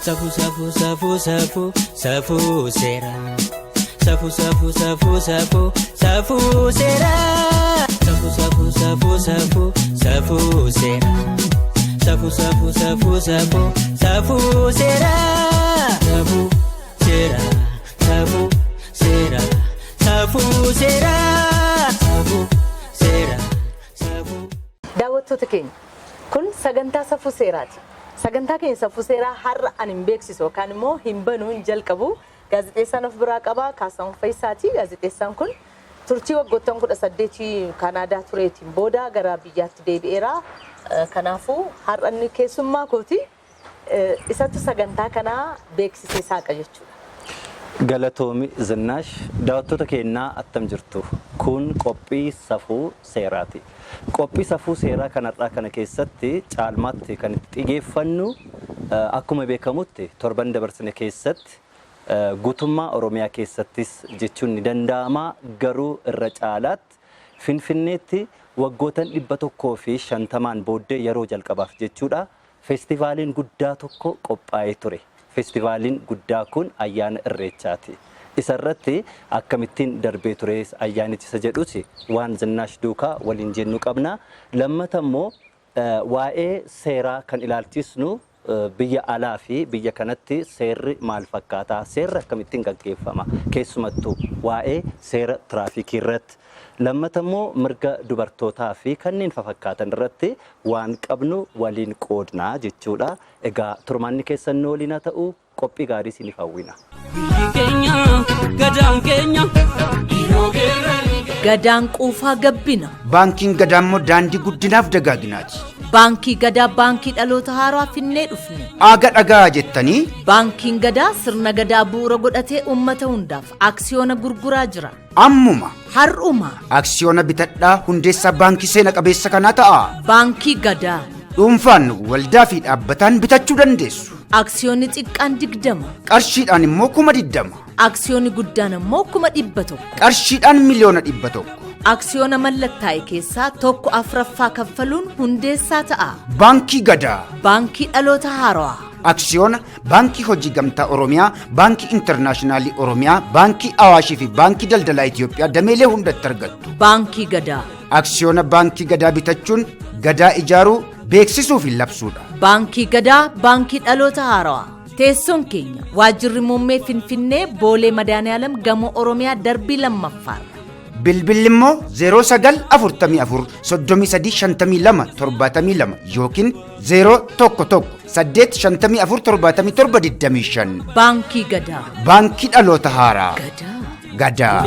Safu safu safu safu safu sera. Safu safu safu safu safu sera. Safu safu safu safu safu sera. Safu safu safu safu safu sera. Safu sera. Safu sera. Safu sera. Safu sera. Safu. Daawwattoota keenya kun sagantaa safuu seeraati. Sagantaa keenya safuu seeraa har'a ani hin beeksisu yookaan immoo hin banuu hin jalqabu. Gaazexeessaan of biraa qaba Kaasahuun Faayisaati. Gaazexeessaan kun turtii waggoottan 18 Kanaadaa tureetiin booda gara biyyaatti deebi'eera. Kanaafuu har'a inni keessummaa kooti isatti sagantaa kanaa beeksisee saaqa jechuudha. Galatoomi Zinaash daawwattoota keenyaa attam jirtu kun qophii safuu seeraati. Qophii safuu seeraa kanarraa kana keessatti caalmaatti kan itti xiyyeeffannu akkuma beekamutti torban dabarsine keessatti guutummaa Oromiyaa keessattis jechuun ni danda'ama garuu irra caalaatti Finfinneetti waggootan 150 booddee yeroo jalqabaaf jechuudha feestivaaliin guddaa tokko qophaa'ee ture. Feestivaaliin guddaa kun ayyaana Irreechaati. Isarratti akkamittiin darbee ture ayyaanicha jedhusi waan Zinaash duukaa waliin jennu qabna. Lammata immoo waa'ee seeraa kan ilaalchisnu biyya alaa fi biyya kanatti seerri maal fakkaata? Seerri akkamittiin gaggeeffama? Keessumattuu waa'ee seera tiraafikii irratti. Lammata immoo mirga dubartootaa fi kanneen fakkaatan irratti waan qabnu waliin qoodna jechuudha. Egaa turmaanni keessan waliin haa ta'u qophii gaarii isiniif hawwina. Gadaan quufaa gabbina. Baankiin gadaa immoo daandii guddinaaf dagaaginaati. Baankii gadaa baankii dhaloota haaraa finnee dhufne. Aga dhagaa jettanii. Baankiin gadaa sirna gadaa bu'uura godhatee uummata hundaaf aksiyoona gurguraa jira. Ammuma. Har'uma. Aksiyoona bitadhaa hundeessaa baankii seena qabeessa kanaa ta'a. Baankii gadaa. Dhuunfaan waldaa fi dhaabbataan bitachuu dandeessu. Aksiyoonni xiqqaan 20. Qarshiidhaan immoo 20. Aksiyoonni guddaan immoo 100. Qarshiidhaan miliyoona 100. Aksiyoona mallattaa'e keessaa tokko afraffaa kaffaluun hundeessaa ta'a. Baankii gadaa. Baankii dhaloota haaraa. Aksiyoona baankii hojii gamtaa Oromiyaa, baankii intarnaashinaallii Oromiyaa, baankii Awaashii fi baankii daldalaa Itoophiyaa dameelee hundatti argattu. Baankii gadaa. Aksiyoona baankii gadaa bitachuun gadaa ijaaruu beeksisuu fi labsuudha. Baankii gadaa baankii dhaloota haaraa. Teessoon keenya waajjirri muummee Finfinnee Boolee Madaaniyaalam gamoo Oromiyaa darbii lammaffaa. Bilbilli immoo 0944 3352 72 yookiin 011 854 77 Baankii gadaa. Baankii dhaloota haaraa. Gadaa.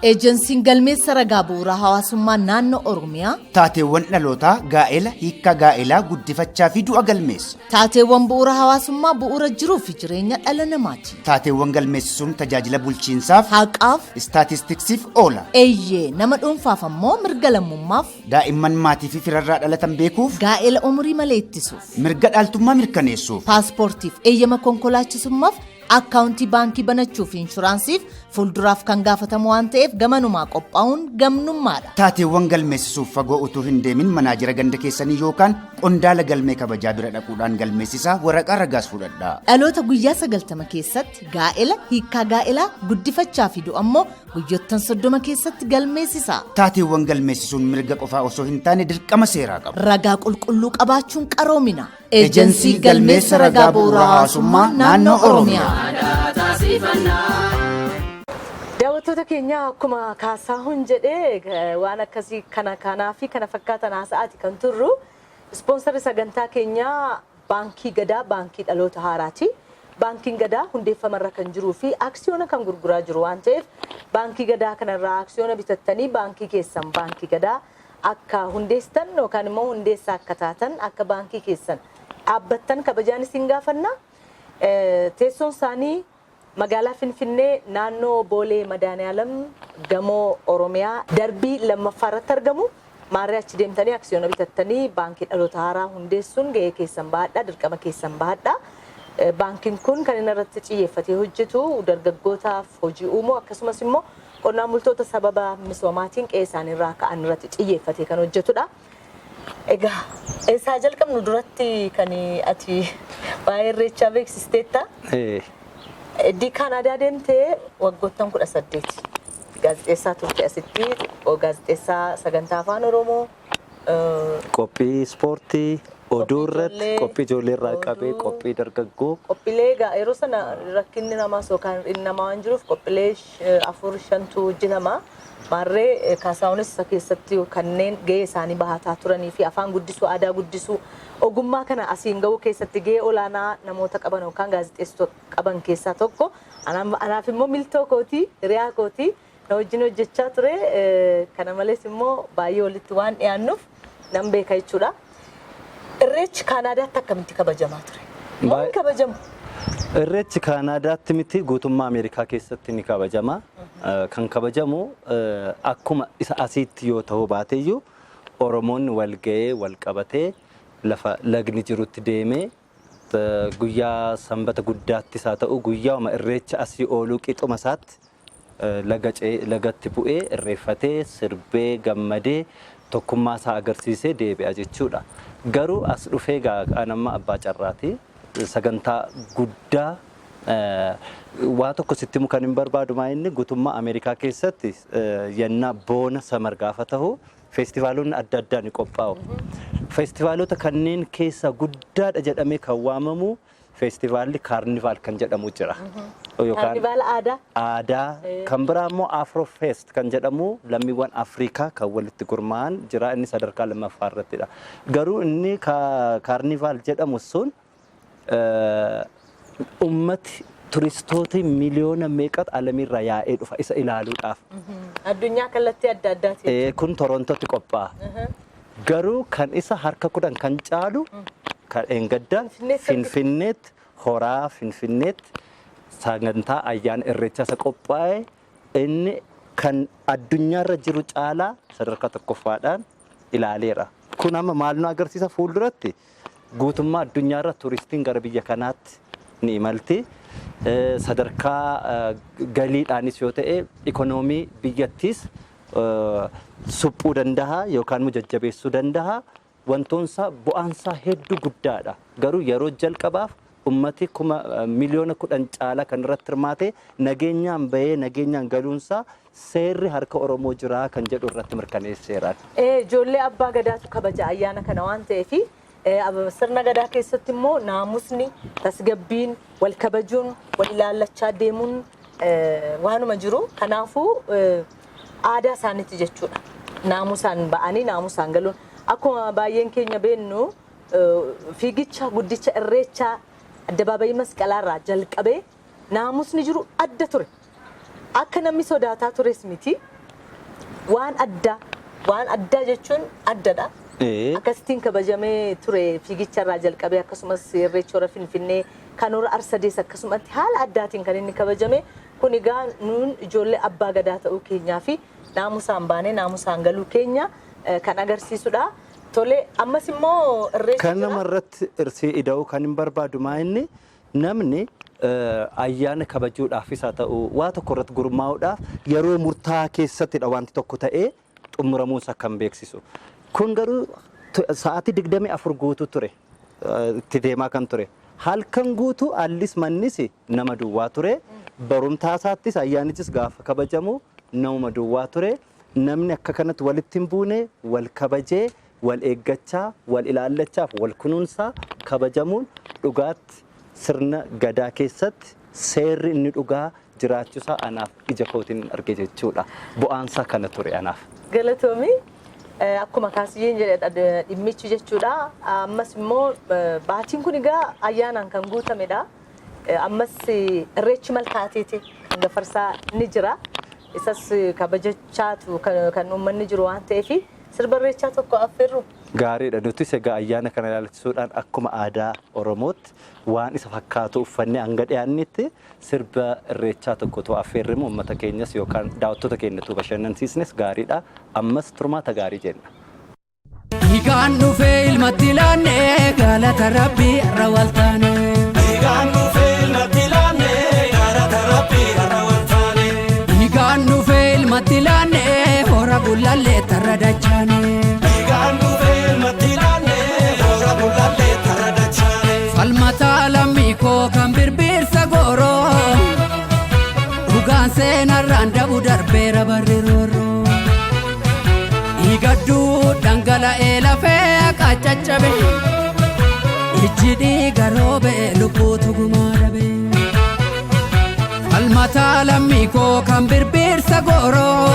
Eejensiin galmeessa ragaa bu'uuraa hawaasummaa naannoo Oromiyaa taateewwan dhalootaa gaa'ela hiikkaa gaa'elaa guddifachaa fi du'a galmeessa. Taateewwan bu'uura hawaasummaa bu'uura jiruu fi jireenya dhala namaati. Taateewwan galmeessisuun tajaajila bulchiinsaaf, haqaaf, istaatistiksiif oola. Eeyyee nama dhuunfaaf ammoo mirga lammummaaf, daa'imman maatii fi firarraa dhalatan beekuuf, gaa'ela umurii malee ittisuuf, mirga dhaaltummaa mirkaneessuuf, paaspoortiif, eeyyama konkolaachisummaaf, akkaawuntii baankii banachuu fi inshuraansiif fuulduraaf kan gaafatamu waan ta'eef gamanumaa qophaa'uun gamnummaadha. Taateewwan galmeessisuuf fagoo utuu hin deemin manaajira ganda keessanii yookaan qondaala galmee kabajaa bira dhaquudhaan galmeessisaa waraqaa ragaas fudhadhaa. Dhaloota guyyaa 90 keessatti gaa'ela hiikkaa gaa'elaa guddifachaa fi du'a ammoo guyyoottan 30 keessatti galmeessisaa. Taateewwan galmeessisuun mirga qofaa osoo hin taane dirqama seeraa qaba. Ragaa qulqulluu qabaachuun qaroomina. Eejensii galmeessa ragaa bu'uuraa hawaasummaa naannoo Oromiyaa. Daawwattoota keenya akkuma Kaasahuun jedhee waan akkasii kanaa fi kana fakkaatan haasa'aati kan turru ispoonsarri sagantaa keenyaa baankii gadaa baankii dhaloota haaraati. Baankiin gadaa hundeeffamarra kan jiruu fi aksiyoona kan gurguraa jiru waan ta'eef baankii gadaa kanarraa aksiyoona bitattanii baankii keessan baankii gadaa akka hundeessitan yookaan immoo hundeessaa akka taatan akka baankii keessan dhaabbattan kabajaan isin gaafanna. Teessoon isaanii magaalaa Finfinnee naannoo Boolee Madaaniyaalam gamoo Oromiyaa darbii lammaffaa irratti argamu. Maarree achi deemtanii aksiyoona bitattanii baankii dhaloota haaraa hundeessuun gahee keessan bahadhaa, dirqama keessan bahadhaa. Baankiin kun kan inni irratti xiyyeeffatee hojjetu dargaggootaaf hojii uumuu akkasumas immoo qonnaan bultoota sababa misoomaatiin qe'ee isaaniirraa ka'an irratti xiyyeeffatee kan hojjetudha. Egaa isaa jalqabnu duratti kan ati waa'ee irreechaa beeksisteetta. Di Kanaadaa deemtee waggoottan 18 gaazexeessaa turte asitti gaazexeessaa sagantaa afaan Oromoo qophii ispoortii oduu irratti qophii ijoollee irraa qabee qophii dargaggoo qophiilee egaa yeroo sana rakkinni namaa yookaan inni namaa waan jiruuf qophiilee 4-5tu hojjetama. Maarree Kaasaahunis isa keessatti kanneen gahee isaanii bahataa turanii fi afaan guddisuu aadaa guddisuu ogummaa kana asiin gahuu keessatti gahee olaanaa namoota qaban yookaan gaazexeessitoota qaban keessaa tokko. Anaaf immoo miltoo kootii hiriyaa kootii na wajjin hojjechaa ture. Kana malees immoo baay'ee walitti waan dhiyaannuuf nan beeka jechuudha. Irreechi Kaanaadaatti akkamitti kabajamaa ture? Maal kabajamu? Irreechi Kaanaadaatti miti guutummaa Ameerikaa keessatti ni kabajama. Kan kabajamu akkuma isa asiitti yoo ta'u baateeyyuu Oromoonni wal ga'ee wal qabatee lafa lagni jirutti deemee guyyaa sanbata guddaattis haa ta'u guyyaa irreecha asii ooluu qixuma isaatti lagatti bu'ee irreeffatee sirbee gammadee tokkummaa isaa agarsiisee deebi'a jechuudha. Garuu as dhufee gaanamma abbaa carraati sagantaa guddaa waa tokko sitti mukan hin barbaadu maayinni guutummaa Ameerikaa keessatti yennaa boona samar gaafa ta'u feestivaalonni adda addaa ni qophaa'u. Feestivaalota kanneen keessa guddaadha jedhamee kan waamamu feestivaalli kaarnivaal kan jedhamu jira. Kaarnivaal aadaa kan biraa immoo Afrofest kan jedhamu lammiiwwan Afrikaa kan walitti gurmaa'an jira inni sadarkaa lammaffaa irrattidha. Garuu inni kaarnivaal jedhamu sun ummati turistoota miliyoona meeqatu alamirraa yaa'ee dhufa isa ilaaluudhaaf. Addunyaa kallattii adda addaati. Kun Torontootti qophaa'a. Garuu kan isa harka 10 kan caalu kan Engaddaa Finfinneetti horaa Finfinneetti sagantaa ayyaana irreechaa isa qophaa'e inni kan addunyaarra jiru caalaa sadarkaa tokkoffaadhaan ilaaleera. Kun amma maal nu agarsiisa fuulduratti guutummaa addunyaarra turistiin gara biyya kanaatti ni imalti. Sadarkaa galiidhaanis yoo ta'e ikonoomii biyyattiis suphuu danda'a yookaan jajjabeessuu danda'a. Wantoonsa bu'aansaa hedduu guddaadha. Garuu yeroo jalqabaaf ummati miliyoona 10 caalaa kan irratti hirmaate nageenyaan bahee nageenyaan galuunsaa seerri harka Oromoo jira kan jedhu irratti mirkaneesseera. Ijoollee abbaa gadaatu kabaja ayyaana kana waan ta'eef sirna gadaa keessatti immoo naamusni tasgabbiin wal kabajuun wal ilaallachaa deemuun waanuma jiru. Kanaafuu aadaa isaaniitti jechuudha. Naamusaan ba'anii naamusaan galuun akkuma baay'een keenya beennu fiigicha guddicha irreechaa addabaabayii masqalaarraa jalqabee naamusni jiru adda ture. Akka namni sodaataa tures miti. Waan addaa jechuun addadha. Akkasitiin kabajamee ture fiigicharraa jalqabee akkasumas irreecha hora Finfinnee kan hora Arsadees akkasumatti haala addaatiin kan inni kabajame. Kun egaa nuun ijoollee abbaa gadaa ta'uu keenyaa fi naamusaan baanee naamusaan galuu keenya kan agarsiisudha. Tole ammas immoo irreecha kan namarratti irsii ida'uu kan hin barbaadu maayinni namni ayyaana kabajuudhaafis haa ta'u waa tokko irratti gurmaa'uudhaaf yeroo murtaa'aa keessattidha wanti tokko ta'ee xumuramuusaa kan beeksisu. Kun garuu sa'aatii 24 guutuu ture itti deemaa kan ture. Halkan guutuu allis mannis nama duwwaa ture. Barumtaasaattis ayyaanichis gaafa kabajamu nama duwwaa ture. Namni akka kanatti walitti hin buune wal kabajee wal eeggachaa wal ilaallachaaf wal kunuunsaa kabajamuun dhugaatti sirna gadaa keessatti seerri inni dhugaa jiraachuusaa anaaf ija kootiin arge jechuudha. Bu'aansaa kana ture anaaf. Galatoomii akkuma kaasiyyeen jedhe dhimmichi jechuudha. Ammas immoo baatiin kun egaa ayyaanaan kan guutamedha. Ammas irreechi malkaateeti kan gafarsaa ni jira. Isas kabajachaatu kan uummanni jiru waan ta'eef sirba irreechaa tokko affeerru. Gaariidha. Nutis egaa ayyaana kana ilaalchisuudhaan akkuma aadaa Oromootti waan isa fakkaatu uffannee hanga dhiyaannetti sirba irreechaa tokkotu affeerrimu uummata keenyas yookaan daawwattoota keenyatu bashannansiisnes gaariidha. Ammas turmaata gaarii jenna. Hiikaan dhufee ilmatti laannee galata Rabbii irra waltaane. Hiikaan dhufee ilmatti laannee galata Rabbii irra waltaane. Hiikaan dhufee ilmatti laannee hora gullallee tarra dachaane. Hiikaan dhufee ilmatti sararraan dabu darbeera barri roorroo Igaduu dhangala'ee lafee qaccaccabe ijji dhiiga roobee lubbuutu gumaa dhabe falmataa lammii koo kan birbirsa gooroo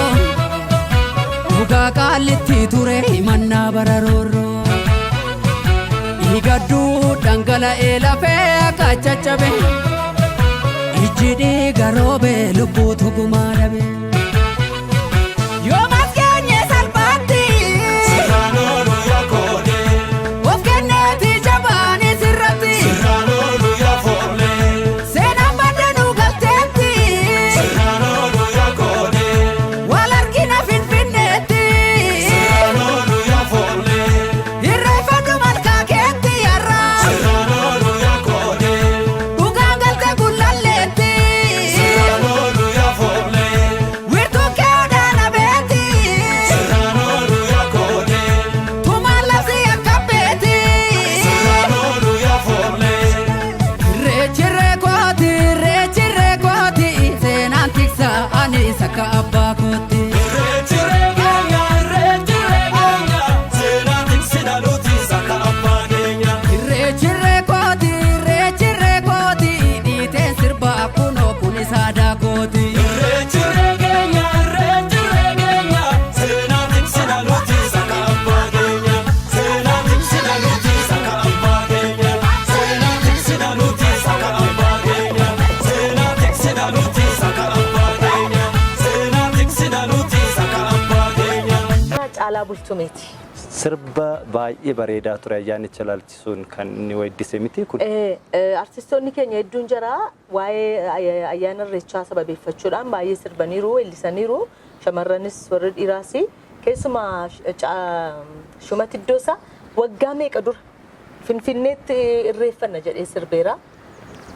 dhugaa qaallitti ture himannaa bara roorroo Igaduu dhangala'ee lafee qaccaccabe ijji dhiiga roobee lubbuutu gumaa dhabe bultumeti sirba baay'ee bareedaa ture ayyaanicha ilaalchisuun kan inni weeddise miti kun artistoonni keenya hedduun jira waa'ee ayyaana irreechaa sababeeffachuudhaan baay'ee sirbaniiru weellisaniiru shamarranis warri dhiiraas keessumaa Shumati Iddoosaa waggaa meeqa dura Finfinneetti irreeffanna jedhee sirbeera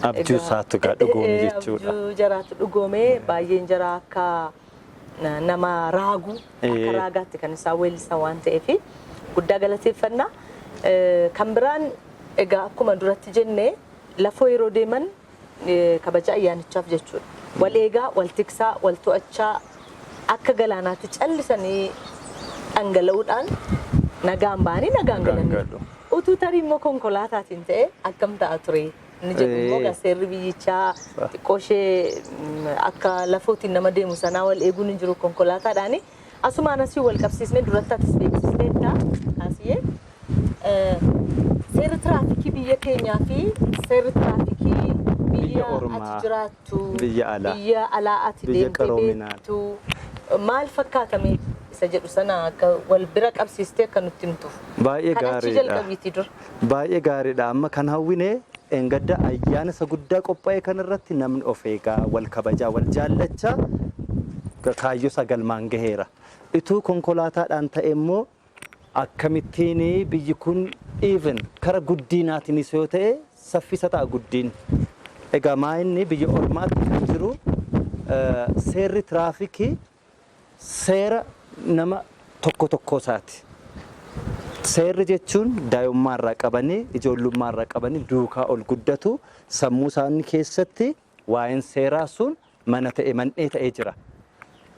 abjuu isaatu gaa dhugoome jechuudha abjuu jaraatu dhugoome baay'een jara akka nama raagu akka raagaatti kan isaa weellisan waan ta'eef guddaa galateeffannaa kan biraan egaa akkuma duratti jennee lafoo yeroo deeman kabaja ayyaanichaaf jechuudha wal eegaa wal tiksaa wal to'achaa akka galaanaatti callisanii dhangala'uudhaan nagaan ba'anii nagaan galanii utuu tarii immoo konkolaataatiin ta'e akkam ta'a ture ni jedhu immoo gaseerri biyyichaa xiqqooshee akka lafootiin nama deemu sanaa wal eeguun hin jiru konkolaataadhaani asumaan asii wal qabsiisnee duratti atis beeksisneedha kaasiyee seerri tiraafikii biyya keenyaa fi seerri tiraafikii biyya ati jiraattu biyya alaa ati deemtee beektu maal fakkaatame isa jedhu sana akka wal bira qabsiistee akka nutti himtuuf baay'ee gaariidha baay'ee gaariidha amma kan hawwine engadda ayyaana isa guddaa qophaa'e kan irratti namni of eegaa wal kabajaa wal jaallachaa kaayyoo sagalmaan gaheera ituu konkolaataadhaan ta'e immoo akkamittiin biyyi kun even kara guddinaatiinis yoo ta'e saffisa ta'a guddiin egaa maayinni biyya ormaatti kan jiru seerri tiraafikii seera nama tokko isaati seerri jechuun daa'imummaa irraa qabanii ijoollummaa irraa qabanii duukaa ol guddatu sammuu isaanii keessatti waa'een seeraa sun mana ta'e mandhee ta'ee jira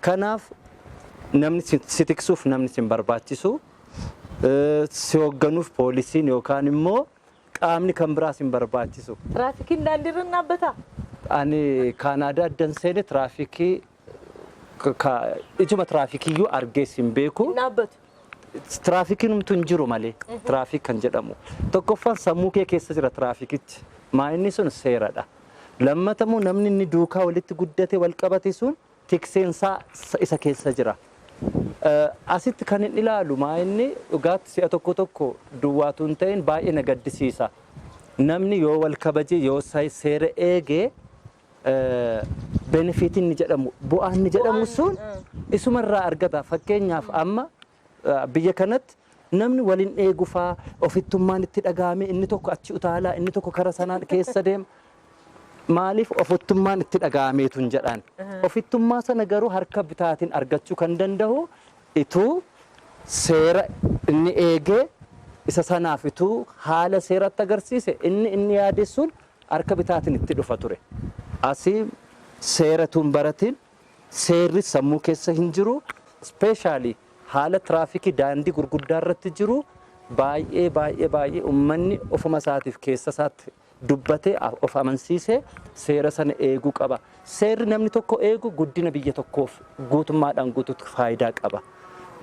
kanaaf namni si tiksuuf namni si barbaachisu si hoogganuuf poolisiin yookaan immoo qaamni kan biraas hin barbaachisu tiraafikiin daandiirra dhaabbata ani Kaanaadaa addan seene tiraafikii ijuma tiraafikiyyuu argee sin beeku dhaabbatu Traafikiin umtu hin jiru malee tiraafik kan jedhamu tokkoffaan sammuu kee keessa jira tiraafikichi maayinni sun seeradha lammatamu namni inni duukaa walitti guddate wal qabate sun tikseensaa isa keessa jira asitti kan hin ilaalu maayinni dhugaatti si'a tokko duwwaatu hin ta'in baay'ee na gaddisiisa namni yoo wal kabaje yoo seera eegee benefitiin ni jedhamu bu'aan ni jedhamu sun isumarraa argata fakkeenyaaf amma biyya kanatti namni waliin eegufaa ofittummaan itti dhagaame inni tokko achi utaalaa inni tokko kara sanaan keessa deema maaliif ofittummaan itti dhagaameetu hin jedhaan ofittummaa sana garuu harka bitaatiin argachuu kan danda'u ituu seera inni eegee isa sanaaf ituu haala seeratti agarsiise inni yaadessuun harka bitaatiin itti dhufa ture asii seera tun baratiin seerri sammuu keessa hin jiru ispeeshaalii haala tiraafikii daandii gurguddaa irratti jiru baay'ee uummanni ofuma isaatiif keessa isaatti dubbatee of amansiisee seera sana eeguu qaba. Seerri namni tokko eegu guddina biyya tokkoof guutummaadhaan guutuutti faayidaa qaba.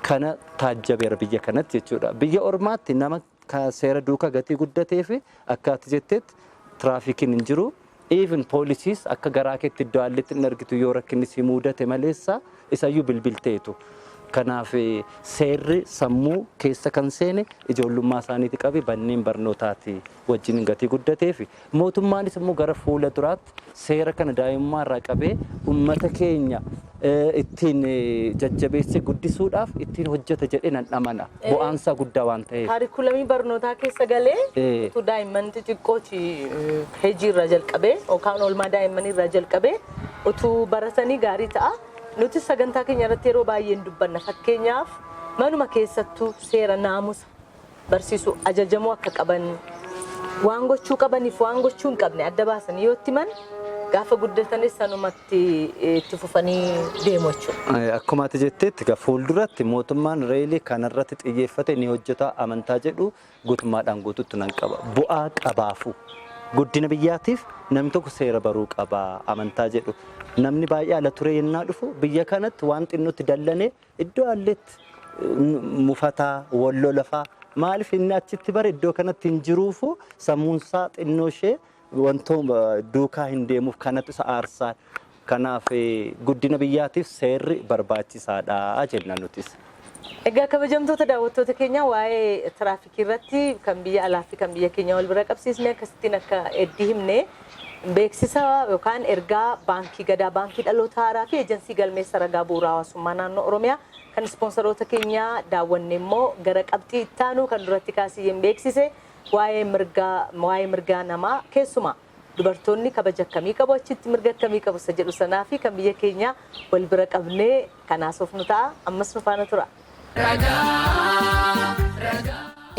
Kana taajjabeera biyya kanatti jechuudha. Biyya ormaatti nama seera duukaa gatii guddatee fi akkaati jetteetti tiraafikiin hin jiru. Even poolisiis akka garaa keetti iddoo haallitti hin argitu yoo rakkinni si mudate maleessa isayyuu bilbilteetu. Kanaaf seerri sammuu keessa kan seene ijoollummaa isaaniiti qabi banneen barnootaati wajjin gatii guddatee fi mootummaanis immoo gara fuula duraatti seera kana daa'imummaa irraa qabee uummata keenya ittiin jajjabeessee guddisuudhaaf ittiin hojjeta jedhee nan amana. Bu'aansaa guddaa waan ta'eef. Kaarikulamii barnootaa keessa galee utuu daa'imman xixiqqooti heejii irraa jalqabee yookaan oolmaa daa'immanii irraa jalqabee utuu baratanii gaarii ta'a. Nuti sagantaa keenya irratti yeroo baay'een dubbanna. Fakkeenyaaf manuma keessattuu seera naamusa barsiisuu ajajamuu akka qaban waan gochuu qabaniif waan gochuu hin qabne adda baasanii yoo itti himan gaafa guddatanis sanumatti itti fufanii deemu jechuudha. Akkuma ati jetteetti fuulduratti mootummaan reelii kanarratti xiyyeeffate ni hojjeta amantaa jedhu guutummaadhaan guutuutti nan qaba. Bu'aa qabaafu guddina biyyaatiif namni tokko seera baruu qaba amantaa jedhu. Namni baay'ee ala turee yennaa dhufu biyya kanatti waan xinnutti dallane iddoo alleetti mufataa walloo lafaa maaliif inni achitti bare iddoo kanatti hin jiruufu sammuunsaa xinnoo ishee wantoota duukaa hin deemuuf kanatti isa aarsaa. Kanaaf guddina biyyaatiif seerri barbaachisaadha jenna nutis. Egaa kabajamtoota daawwattoota keenya waa'ee tiraafikii irratti kan biyya alaa fi kan biyya keenya wal bira qabsiisnee akkasittiin akka eddii himnee beeksisa yookaan ergaa baankii gadaa baankii dhaloota haaraa fi eejensii galmeessa ragaa bu'uuraa hawaasummaa naannoo Oromiyaa kan ispoonsaroota keenyaa daawwanne immoo gara qabxii ittaanuu kan duratti kaasiyyeen beeksise waa'ee mirgaa namaa keessumaa dubartoonni kabaja akkamii qabu achitti mirga akkamii qabu isa jedhu sanaa fi kan biyya keenya wal bira qabnee kanaasuuf nu ta'a ammas nu faana tura.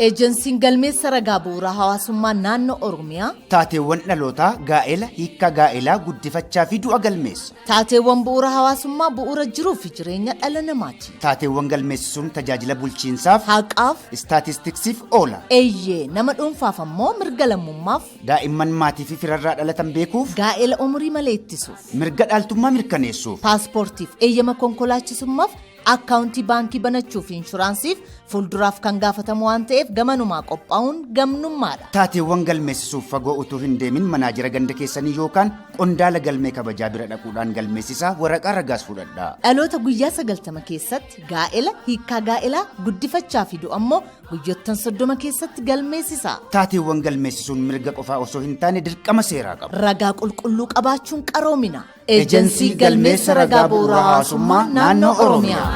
Eejensiin galmeessa ragaa bu'uuraa hawaasummaa naannoo Oromiyaa taateewwan dhalootaa gaa'ela hiikkaa gaa'elaa guddifachaa fi du'a galmeessa. Taateewwan bu'uura hawaasummaa bu'uura jiruu fi jireenya dhala namaati. Taateewwan galmeessisuun tajaajila bulchiinsaaf haqaaf istaatistiksiif oola. Eeyyee nama dhuunfaaf ammoo mirga lammummaaf daa'imman maatii fi firarraa dhalatan beekuuf gaa'ela umurii malee ittisuuf mirga dhaaltummaa mirkaneessuuf paaspoortiif eeyyama konkolaachisummaaf akkaawuntii baankii banachuu fi inshuraansiif fuulduraaf kan gaafatamu waan ta'eef gamanumaa qophaa'uun gamnummaadha. Taateewwan galmeessisuuf fagoo utuu hin deemin manaajira ganda keessanii yookaan qondaala galmee kabajaa bira dhaquudhaan galmeessisaa waraqaa ragaas fudhadhaa. Dhaloota guyyaa 90 keessatti gaa'ela hiikkaa gaa'elaa guddifachaa fi du'a ammoo guyyoottan 30 keessatti galmeessisaa. Taateewwan galmeessisuun mirga qofaa osoo hin taane dirqama seeraa qaba. Ragaa qulqulluu qabaachuun qaroomina. Eejensii galmeessa ragaa bu'uuraa hawaasummaa naannoo Oromiyaa.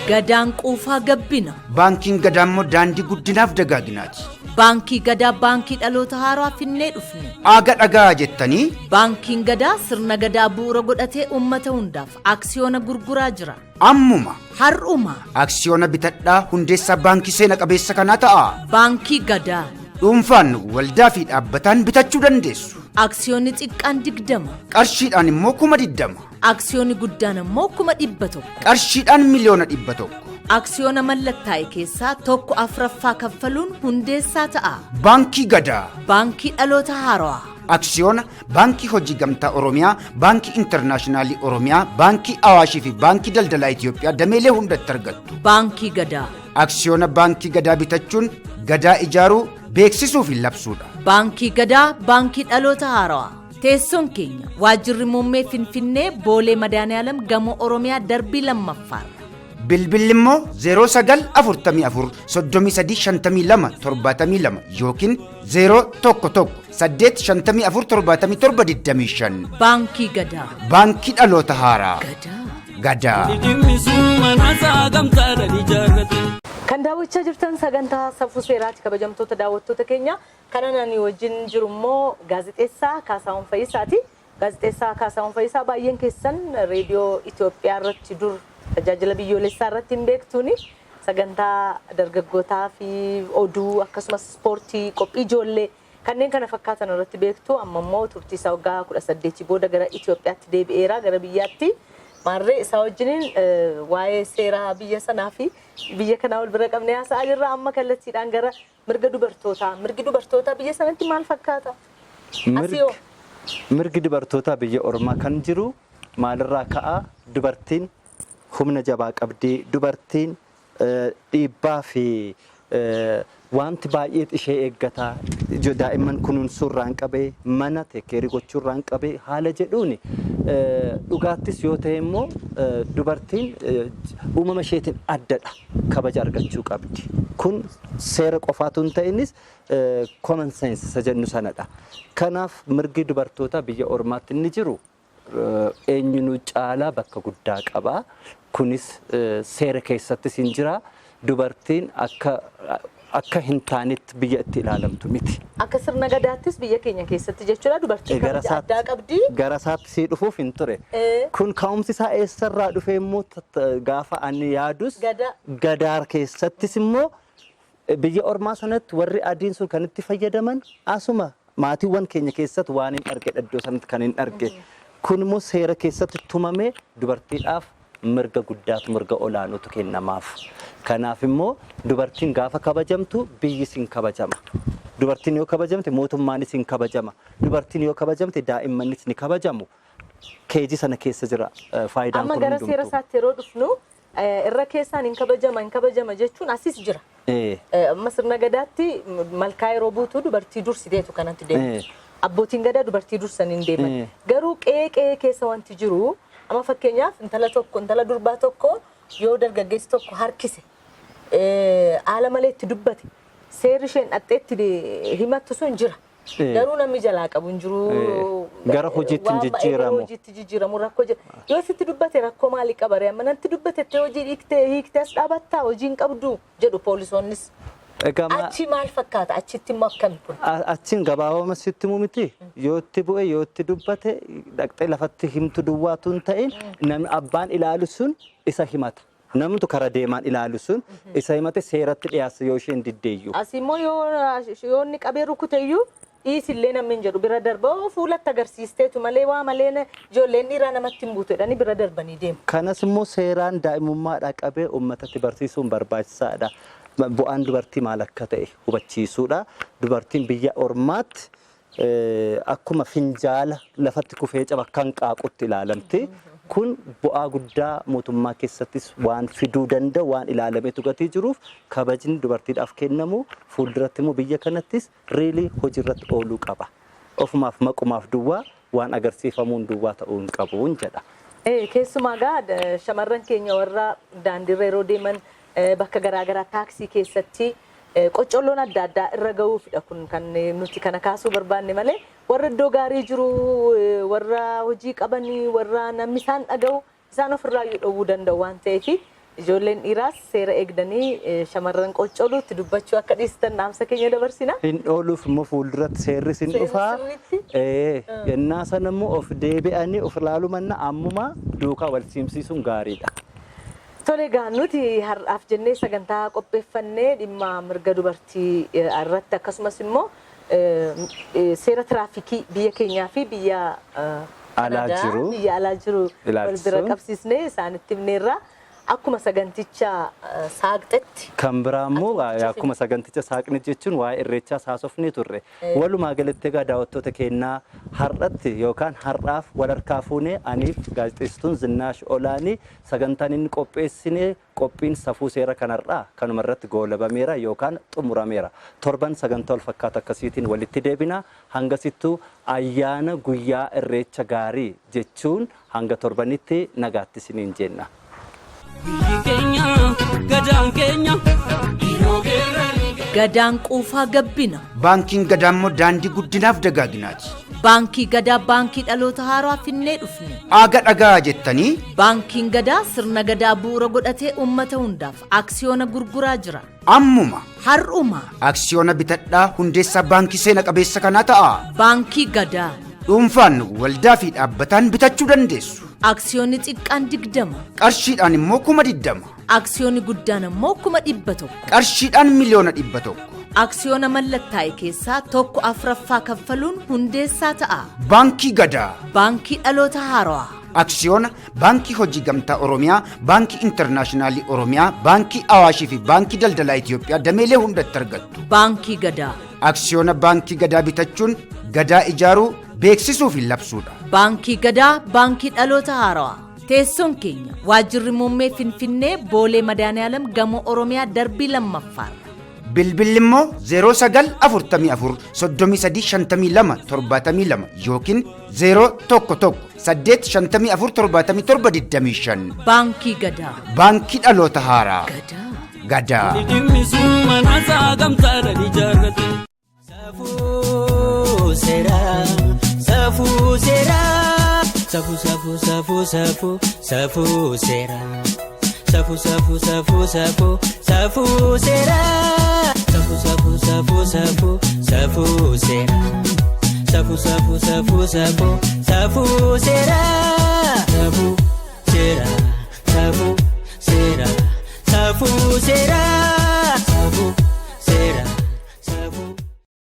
Gadaan quufaa gabbina. Baankiin gadaa immoo daandii guddinaaf dagaaginaati. Baankii gadaa baankii dhaloota haaraa finnee dhufne. Aaga dhagaa jettanii. Baankiin gadaa sirna gadaa bu'uura godhatee uummata hundaaf aksiyoona gurguraa jira. Ammuma. Har'uma. Aksiyoona bitadhaa hundeessaa baankii seena qabeessa kanaa ta'a. Baankii gadaa. Dhuunfaan waldaa fi dhaabbataan bitachuu dandeessu. Aksiyoonni xiqqaan 20. Qarshiidhaan immoo 20,000. Aksiyoonni guddaan immoo 100,000. Qarshiidhaan miliyoona 100. Aksiyoona mallattaa'e keessaa tokko afuraffaa kaffaluun hundeessaa ta'a. Baankii gadaa. Baankii dhaloota haaraa. Aksiyoona baankii hojii gamtaa Oromiyaa, baankii intarnaashinaallii Oromiyaa, baankii Awaashii fi baankii daldalaa Itoophiyaa dameelee hundatti argattu. Baankii gadaa. Aksiyoona baankii gadaa bitachuun gadaa ijaaruu beeksisuu fi labsuudha. Baankii gadaa baankii dhaloota haaraa. Teessoon keenya waajjirri muummee Finfinnee Boolee Madaaniyaalam gamoo Oromiyaa darbii lammaffaarra. Bilbilli immoo 0944 3352 72 yookiin 011 854 77 Baankii gadaa. Baankii dhaloota haaraa. Gadaa. Kan daawwachaa jirtan sagantaa safuu seeraati kabajamtoota daawwattoota keenya kanan ani wajjin jiru immoo gaazexeessaa Kaasaawwan Fayyisaati. Gaazexeessaa Kaasaawwan Fayyisaa baay'een keessan reediyoo Itoophiyaa irratti dur tajaajila biyyoolessaa irratti hin beektuuni sagantaa dargaggootaa fi oduu akkasumas ispoortii qophii ijoollee kanneen kana fakkaatan irratti beektu amma immoo turtii isaa waggaa 18 booda gara Itoophiyaatti deebi'eera gara biyyaatti maarree isaa wajjiniin waa'ee seeraa biyya sanaa fi biyya kanaa wal bira qabnee haasa'aa jirra amma kallattiidhaan gara mirga dubartootaa biyya sanatti maal fakkaata? Mirgi dubartootaa biyya ormaa kan jiru maalirraa ka'a dubartiin humna jabaa qabdi dubartiin dhiibbaa fi wanti baay'ee ishee eeggataa daa'imman kunuunsuurraan qabee mana teekkeerii gochuurraan qabee haala jedhuun dhugaattis yoo ta'e immoo dubartiin uumama isheetiin addadha kabaja argachuu qabdi kun seera qofaatu hin ta'inis common sense isa jennu sanadha kanaaf mirgi dubartoota biyya ormaatti inni jiru eenyunuu caalaa bakka guddaa qaba kunis seera keessattis hin jira dubartiin akka hin taanetti biyya itti ilaalamtu miti. Akka sirna gadaattis biyya keenya keessatti jechuudha dubartiin kabaja addaa qabdi. Gara isaatti sii dhufuuf hin ture. Kun ka'umsi isaa eessarraa dhufee immoo gaafa ani yaadus gadaa keessattis immoo biyya ormaa sanatti warri adiin sun kan itti fayyadaman asuma maatiiwwan keenya keessatti waan hin arge iddoo sanatti kan hin arge. Kun immoo seera keessatti tumamee dubartiidhaaf mirga guddaatu mirga olaanootu kennamaaf. Kanaaf immoo dubartiin gaafa kabajamtu biyyi sin kabajama. Dubartiin yoo kabajamte mootummaanis hin kabajama. Dubartiin yoo kabajamte daa'immanis ni kabajamu. Keejii sana keessa jira faayidaan kun hundumtuu. Amma gara seera isaatti yeroo dhufnu irra keessaan hin kabajama jechuun asis jira. Amma sirna gadaatti malkaa yeroo buutu dubartii dursiteetu kanatti deemu. Abbootiin gadaa dubartii dursanii deeman. Garuu qe'ee keessa wanti jiru amma fakkeenyaaf intala durbaa tokko yoo dargaggeessi tokko harkise haala malee itti dubbate seerri isheen dhaxxeetti himattu sun jira. Garuu namni jalaa qabu hin jiru. Gara hojiitti jijjiiramu rakkoo jira. Yoo sitti dubbate rakkoo maalii qabaree amma nanti dubbatettee hojii hiiktee as dhaabattaa hojii hin qabdu jedhu poolisoonnis. Achi maal fakkaata? Achitti immoo akkami kun? Achiin gabaabama sitti mumiti yoo itti bu'e yoo itti dubbate dhaqxee lafatti himtu duwwaatu hin ta'in namni abbaan ilaalu sun isa himata. Namtu kara deemaan ilaalu sun isa himate seeratti dhiyaasa yoo isheen diddeeyyu. As immoo yoo inni qabee rukuteyyuu dhiisillee namni hin jedhu bira darba fuulatti agarsiisteetu malee waa malee ijoolleen dhiiraa namatti hin buutu jedhanii bira darbanii deemu. Kanas immoo seeraan daa'imummaadhaa qabee uummatatti barsiisuun barbaachisaadha. Bu'aan dubartii maal akka ta'e hubachiisuudha. Dubartiin biyya ormaatti akkuma finjaala lafatti kufee caba kan qaaqutti ilaalamti. Kun bu'aa guddaa mootummaa keessattis waan fiduu danda'u waan ilaalameetu gatii jiruuf kabajni dubartiidhaaf kennamu fuulduratti immoo biyya kanattis riilii hojiirratti ooluu qaba. Ofumaaf maqumaaf duwwaa waan agarsiifamuun duwwaa ta'uu hin qabuun jedha. Keessumaa gaa shamarran keenya warra daandiirra yeroo deeman bakka garaagaraa taaksii keessatti qoccolloon adda addaa irra ga'uufidha kun kan nuti kana kaasuu barbaanne malee warra iddoo gaarii jiru warra hojii qabanii warra namni isaan dhaga'u isaan ofirraa dhowwuu danda'u waan ta'eef ijoolleen dhiiraas seera eegdanii shamarran qoccoluutti dubbachuu akka dhiistan dhaamsa keenya dabarsina. Hin ooluuf immoo fuulduratti seerri sin dhufaa. Yennaa sana immoo of deebi'anii of ilaaluu manna ammuma duukaa wal simsiisuun gaariidha. Tole egaa nuti har'aaf jennee sagantaa qopheeffannee dhimma mirga dubartii irratti akkasumas immoo seera tiraafikii biyya keenyaa fi biyya alaa jiru wal bira qabsiisnee isaanitti himneerra akkuma saganticha saaqxetti. Kan biraa immoo akkuma saganticha saaqne jechuun waa'ee irreechaa haasofnee turre. Walumaa galatti egaa daawwattoota keenyaa har'atti yookaan har'aaf wal harkaa fuunee aniif gaazexeessituun Zinnaash Olaanii sagantaan inni qopheessine qophiin safuu seera kanarraa kanuma irratti goolabameera yookaan xumurameera. Torban sagantaa wal fakkaata akkasiitiin walitti deebina hangasittuu ayyaana guyyaa irreecha gaarii jechuun hanga torbanitti nagaatti isiniin jenna. Gadaan quufaa gabbina. Baankiin gadaa immoo daandii guddinaaf dagaaginaati. Baankii gadaa baankii dhaloota haaraa finnee dhufne. Aga dhagaa jettanii. Baankiin gadaa sirna gadaa bu'uura godhatee uummata hundaaf aksiyoona gurguraa jira. Ammuma. Har'uma. Aksiyoona bitadhaa hundeessaa baankii seena qabeessa kanaa ta'a. Baankii gadaa. Dhuunfaan waldaa fi dhaabbataan bitachuu dandeessu. Aksiyoonni xiqqaan 20. Qarshiidhaan immoo 20. Aksiyoonni guddaan immoo 100. Qarshiidhaan miliyoona 100. aksiyoona mallattaa'e keessaa tokko afuraffaa kaffaluun hundeessaa ta'a. Baankii Gadaa. Baankii dhaloota haarawaa. Aksiyoona Baankii Hojii Gamtaa Oromiyaa, Baankii Intarnaashinaallii Oromiyaa, Baankii Awaashii fi Baankii Daldalaa Itoophiyaa dameelee hundatti argattu. Baankii Gadaa. Aksiyoona Baankii Gadaa bitachuun gadaa ijaaruu, beeksisuu fi labsuudha. Baankii Gadaa, Baankii dhaloota haarawaa. Teessoon keenya waajjirri muummee Finfinnee Boolee Madaaniyaalam Gamoo Oromiyaa darbii lammaffaarra. Bilbilli immoo 0944 3352 72 yookiin 011 854 77 Baankii Gadaa. Baankii dhaloota haaraa. Gadaa. Safuu seeraa, safuu seeraa. Safuu safuu safuu safuu safuu seeraa. Safuu safuu safuu safuu safuu seeraa. Safuu safuu safuu safuu safuu seeraa. Safuu safuu safuu safuu safuu seeraa. Safuu seeraa.